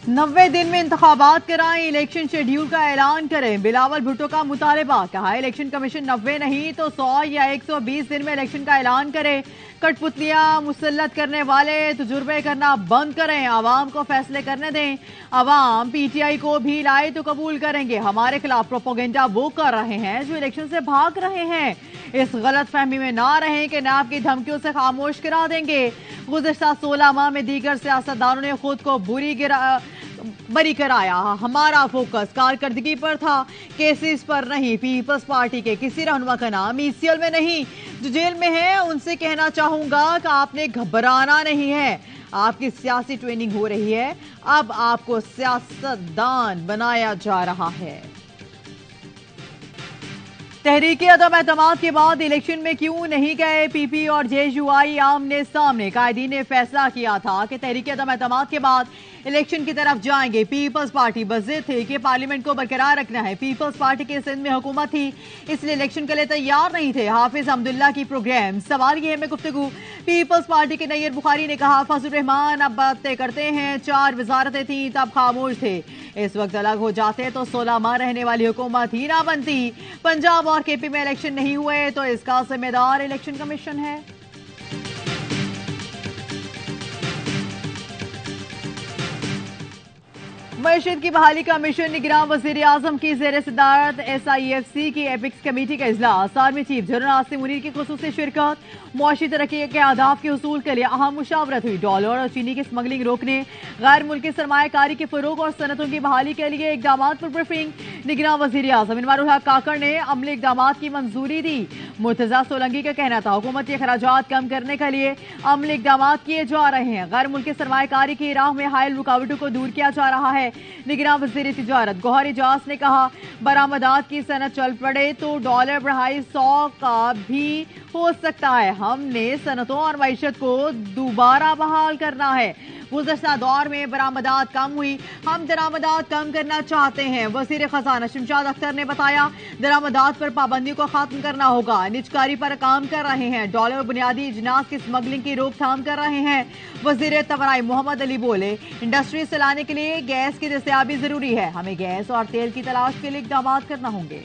90 दिन में इंतखाबात कराएं, इलेक्शन शेड्यूल का ऐलान करें। बिलावल भुट्टो का मुतालबा। कहा इलेक्शन कमीशन 90 नहीं तो 100 या 120 दिन में इलेक्शन का ऐलान करे। कठपुतलियां मुसल्लत करने वाले तजुर्बे करना बंद करें, आवाम को फैसले करने दें। आवाम पीटीआई को भी लाए तो कबूल करेंगे। हमारे खिलाफ प्रोपोगेंडा वो कर रहे हैं जो इलेक्शन से भाग रहे हैं। इस गलत फहमी में ना रहें कि नैब की धमकियों से खामोश करा देंगे। गुज़िश्ता 16 माह में दीगर सियासतदानों ने खुद को बरी कराया। हमारा फोकस कारकर्दगी पर था, केसेस पर नहीं। पीपल्स पार्टी के किसी रहनुमा का नाम ईसीएल में नहीं। जो जेल में है उनसे कहना चाहूंगा कि आपने घबराना नहीं है। आपकी सियासी ट्रेनिंग हो रही है, अब आपको सियासतदान बनाया जा रहा है। तहरीके अदम एतमाद के बाद इलेक्शन में क्यों नहीं गए पीपी और जेयूआई आमने सामने। कायदीन ने फैसला किया था कि तहरीके अदम एतमाद के बाद इलेक्शन की तरफ जाएंगे। पीपल्स पार्टी बज़िद थे कि पार्लियामेंट को बरकरार रखना है। पीपल्स पार्टी के सिंध में हुकूमत थी, इसलिए इलेक्शन के लिए तैयार नहीं थे। हाफिज अब्दुल्ला की प्रोग्राम सवाल ये है में गुफ्तगू। पीपल्स पार्टी के नैयर बुखारी ने कहा फजल रहमान अब बातें करते हैं, 4 वजारतें थी तब खामोश थे। इस वक्त अलग हो जाते तो 16 माह रहने वाली हुकूमत ही ना बनती। पंजाब और केपी में इलेक्शन नहीं हुए तो इसका जिम्मेदार इलेक्शन कमीशन है। मईशत की बहाली का मिशन निगरान वजीर आजम की जेर सदारत SIFC की एपिक्स कमेटी का इजलास। Army chief general Asim Munir की खुसूसी शिरकत। मुआशी तरक्की के अहदाफ के उसूल के लिए अहम मुशावरत हुई। डॉलर और चीनी की स्मगलिंग रोकने, गैर मुल्की सरमायाकारी के फरोग और सनतों की बहाली के लिए इकदाम पर ब्रीफिंग। निगरान वजीर आजम इनवारुल हक काकड़ ने अमली इकदाम की मंजूरी दी। मुर्तजा सोलंकी का कहना था हुकूमती अखराजात कम करने के लिए अमली इकदाम किए जा रहे हैं। गैर मुल्की सरमायाकारी की राह में हायल रुकावटों को दूर किया जा रहा है। निगरान वज़ीर तिजारत गौहर इजाज ने कहा बरामदात की सनत चल पड़े तो डॉलर 250 का भी हो सकता है। हमने सनतों और मईशत को दोबारा बहाल करना है। गुज़श्ता दौर में बरामदात कम हुई, हम दरामदात कम करना चाहते हैं। वज़ीर खजाना शमशाद अख्तर ने बताया दरामदात पर पाबंदियों को खत्म करना होगा। निजकारी पर काम कर रहे हैं। डॉलर बुनियादी इजनास की स्मगलिंग की रोकथाम कर रहे हैं। वज़ीर तवानाई मोहम्मद अली बोले इंडस्ट्री से लाने के लिए गैस की दस्तयाबी जरूरी है। हमें गैस और तेल की तलाश के लिए इकदाम करना होंगे।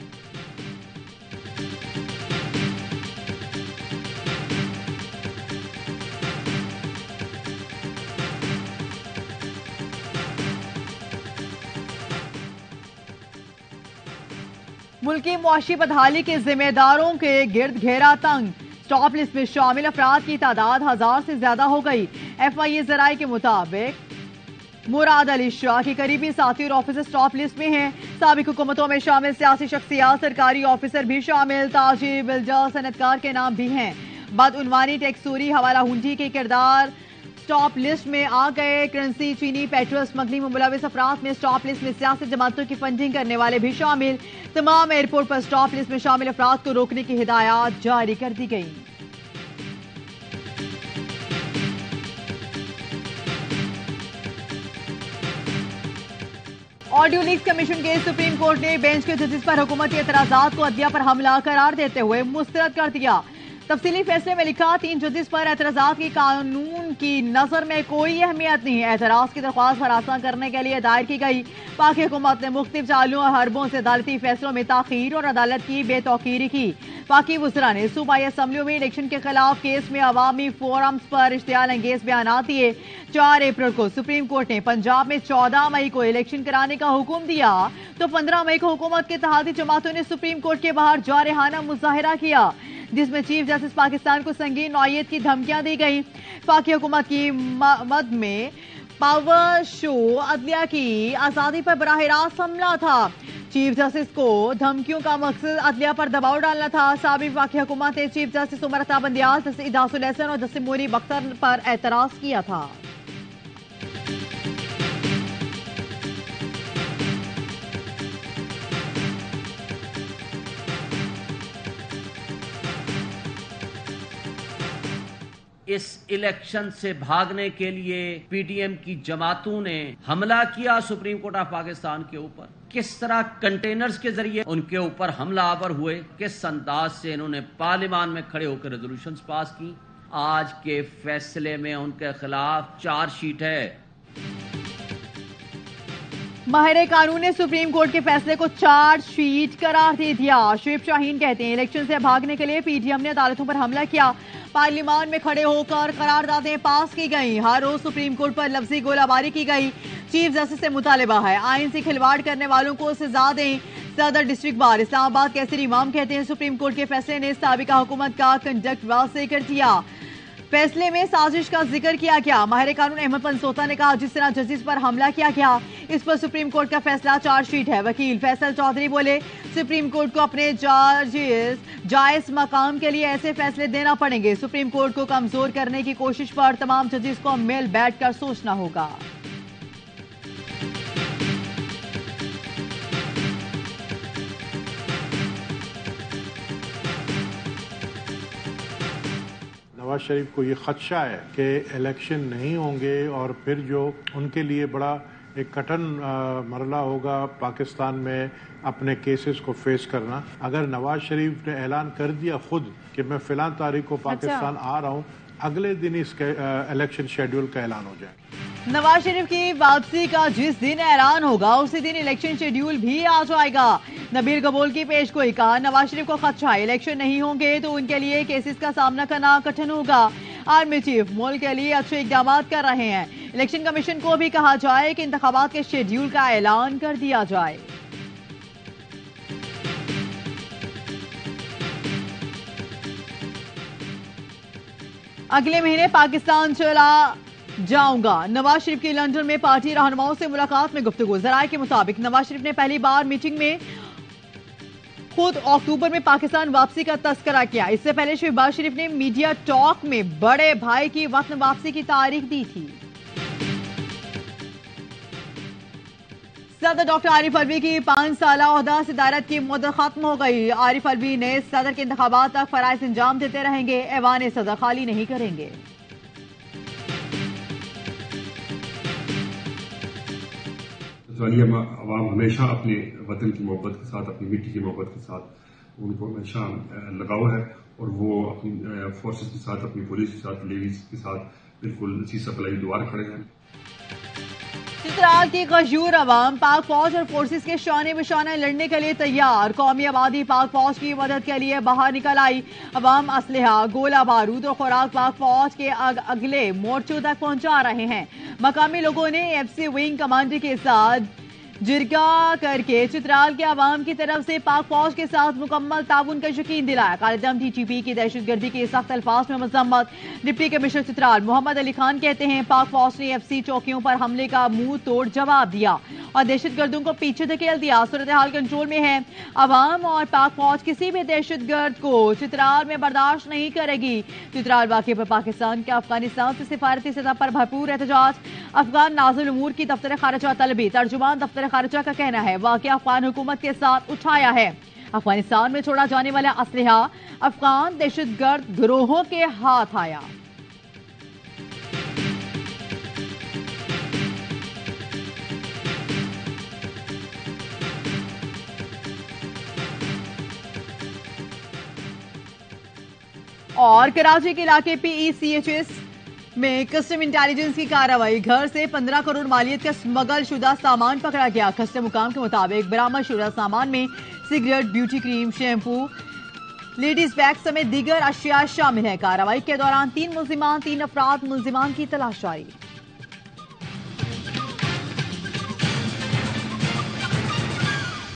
मुल्की मुआशी बदहाली के जिम्मेदारों के गिर्द घेरा तंग। स्टॉप लिस्ट में शामिल अफराद की तादाद 1000 से ज्यादा हो गई। FIA जराये के मुताबिक मुराद अली शाह की करीबी साथी और ऑफिसर स्टॉप लिस्ट में हैं। साबिक हुकूमतों में शामिल सियासी शख्सियात, सरकारी ऑफिसर भी शामिल। ताजिर, बिल्डर, सनतकार के नाम भी हैं। बदउनवानी, टैक्सूरी, हवाला हुंडी के किरदार स्टॉप लिस्ट में आ गए। करेंसी, चीनी, पेट्रोल स्मगलिंग में मुलविस अफराद में स्टॉप लिस्ट में सियासी जमातों की फंडिंग करने वाले भी शामिल। तमाम एयरपोर्ट पर स्टॉप लिस्ट में शामिल अफराद को रोकने की हिदायत जारी कर दी गई। ऑडियो लीक्स कमीशन के सुप्रीम कोर्ट ने बेंच के जजेस पर हुकूमती एतराजात को अदलिया पर हमला करार देते हुए मुस्तरद कर दिया। तफसीली फैसले में लिखा 3 जजेस पर एतराजात की कानून की नजर में कोई अहमियत नहीं। एतराज की दरख्वास्त हरासा करने के लिए दायर की गई। पाक हुकूमत ने मुख्तलिफ चालों और हरबों से अदालती फैसलों में ताखीर और अदालत की बेतौकीरी की। पाकी वज़रा ने सूबाई असम्बलियों में इलेक्शन के खिलाफ केस में अवामी फोरम्स पर इश्तियाल अंगेज बयान दिए। 4 अप्रैल को सुप्रीम कोर्ट ने पंजाब में 14 मई को इलेक्शन कराने का हुक्म दिया तो 15 मई को हुकूमत के इत्तेहादी जमातों ने सुप्रीम कोर्ट के बाहर जारहाना मुजाहिरा किया, जिसमें चीफ जस्टिस पाकिस्तान को संगीन नौयत की धमकियां दी गई। पाकी हुकूमत की मद में पावर शो अदलिया की आजादी पर बराह रास्त हमला था। चीफ जस्टिस को धमकियों का मकसद अदलिया पर दबाव डालना था। साबिक पाकी हुकूमत ने chief justice Umar Ata Bandial, justice इदासुल Hasan और जस्टिस मोनी बख्तर पर एतराज किया था। इस इलेक्शन से भागने के लिए पीटीएम की जमातों ने हमला किया सुप्रीम कोर्ट ऑफ पाकिस्तान के ऊपर। किस तरह कंटेनर्स के जरिए उनके ऊपर हमलावर हुए, किस अंदाज से इन्होंने पार्लियामान में खड़े होकर रेजोल्यूशंस पास की। आज के फैसले में उनके खिलाफ चार्जशीट है। माहिर कानून ने सुप्रीम कोर्ट के फैसले को चार्जशीट करार दे दिया। शुएब शाहीन कहते हैं इलेक्शन से भागने के लिए पीडीएम ने अदालतों पर हमला किया। पार्लियामान में खड़े होकर करारदादें पास की गई। हर रोज सुप्रीम कोर्ट पर लफ्जी गोलाबारी की गई। चीफ जस्टिस से मुतालिबा है आईन से खिलवाड़ करने वालों को सजा दें। सदर डिस्ट्रिक्ट बार इस्लामाबाद कैसर इमाम कहते हैं सुप्रीम कोर्ट के फैसले ने साबिका हुकूमत का कंडक्ट वाज़ेह कर दिया। फैसले में साजिश का जिक्र किया गया। माहिर कानून अहमद पंसोता ने कहा जिस तरह जस्टिस पर हमला किया गया इस पर सुप्रीम कोर्ट का फैसला चार्जशीट है। वकील फैसल चौधरी बोले सुप्रीम कोर्ट को अपने जायज मकाम के लिए ऐसे फैसले देना पड़ेंगे। सुप्रीम कोर्ट को कमजोर करने की कोशिश पर तमाम जजेस को मिल बैठकर सोचना होगा। नवाज शरीफ को ये खदशा है कि इलेक्शन नहीं होंगे और फिर जो उनके लिए बड़ा एक कठिन मरला होगा पाकिस्तान में अपने केसेस को फेस करना। अगर नवाज शरीफ ने ऐलान कर दिया खुद कि मैं फिलहाल तारीख को पाकिस्तान आ रहा हूँ, अगले दिन इसके इलेक्शन शेड्यूल का ऐलान हो जाए। नवाज शरीफ की वापसी का जिस दिन ऐलान होगा उसी दिन इलेक्शन शेड्यूल भी आ जाएगा। नबील कबूल की पेशगोई कहा नवाज शरीफ को खदशा है इलेक्शन नहीं होंगे तो उनके लिए केसेस का सामना करना कठिन होगा। आर्मी चीफ मुल्क के लिए अच्छे इकदाम कर रहे हैं। इलेक्शन कमीशन को भी कहा जाए कि इंतखाबात के शेड्यूल का ऐलान कर दिया जाए। अगले महीने पाकिस्तान चला जाऊंगा। नवाज शरीफ की लंदन में पार्टी रहनुमाओं से मुलाकात में गुफ्तगू। जराये के मुताबिक नवाज शरीफ ने पहली बार मीटिंग में खुद अक्टूबर में पाकिस्तान वापसी का तस्करा किया। इससे पहले शहबाज शरीफ ने मीडिया टॉक में बड़े भाई की वतन वापसी की तारीख दी थी। सदर डॉक्टर आरिफ अलवी की 5 साल ओहदा सदारत की मुद्दत खत्म हो गई। आरिफ अलवी ने सदर के इंतखाबात तक फराइज अंजाम देते रहेंगे। ऐवान सदर खाली नहीं करेंगे। अवाम हमेशा अपने वतन की मोहब्बत के साथ, अपनी मिट्टी की मोहब्बत के साथ उनको हमेशा लगाव है और वो अपनी फोर्सेस के साथ, अपनी पुलिस के साथ, लेडीज के साथ बिल्कुल सीसा पलाई द्वार खड़े हैं। चित्राल की गशूर अवाम पाक फौज और फोर्सेस के शाने बिशाने लड़ने के लिए तैयार। कौमी आबादी पाक फौज की मदद के लिए बाहर निकल आई। अवाम असलहा, गोला बारूद और खुराक पाक फौज के अगले मोर्चों तक पहुंचा रहे हैं। मकामी लोगों ने एफसी विंग कमांडर के साथ जिरगा करके चित्राल के अवाम की तरफ से पाक फौज के साथ मुकम्मल ताउन का यकीन दिलाया। कालिदम टीटीपी की दहशतगर्दी के सख्त अल्फाज में मजम्मत। डिप्टी कमिश्नर चित्राल मोहम्मद अली खान कहते हैं पाक फौज ने एफसी चौकियों पर हमले का मुंह तोड़ जवाब दिया और दहशतगर्दों को पीछे धकेल दिया। सूरत हाल कंट्रोल में है। अवाम और पाक फौज किसी भी दहशतगर्द को चित्राल में बर्दाश्त नहीं करेगी। चित्राल वाक़े पर पाकिस्तान के अफगानिस्तान से सिफारती सतह पर भरपूर एहतजाज। अफगान नाज़िल उमूर की दफ्तर खारिजा तलबी। तर्जुमान दफ्तर खारिजा का कहना है वाक़या अफगान हुकूमत के साथ उठाया है। अफगानिस्तान में छोड़ा जाने वाला असलहा अफगान दहशतगर्द गिरोहों के हाथ आया। और कराची के इलाके PECHS में कस्टम इंटेलिजेंस की कार्रवाई। घर से 15 करोड़ मालियत का स्मगल शुदा सामान पकड़ा गया। कस्टम हुकाम के मुताबिक बरामद शुदा सामान में cigarette, beauty cream, shampoo, ladies bag समेत दीगर अशिया शामिल है। कार्रवाई के दौरान 3 अफराद मुलजिमान की तलाश जारी।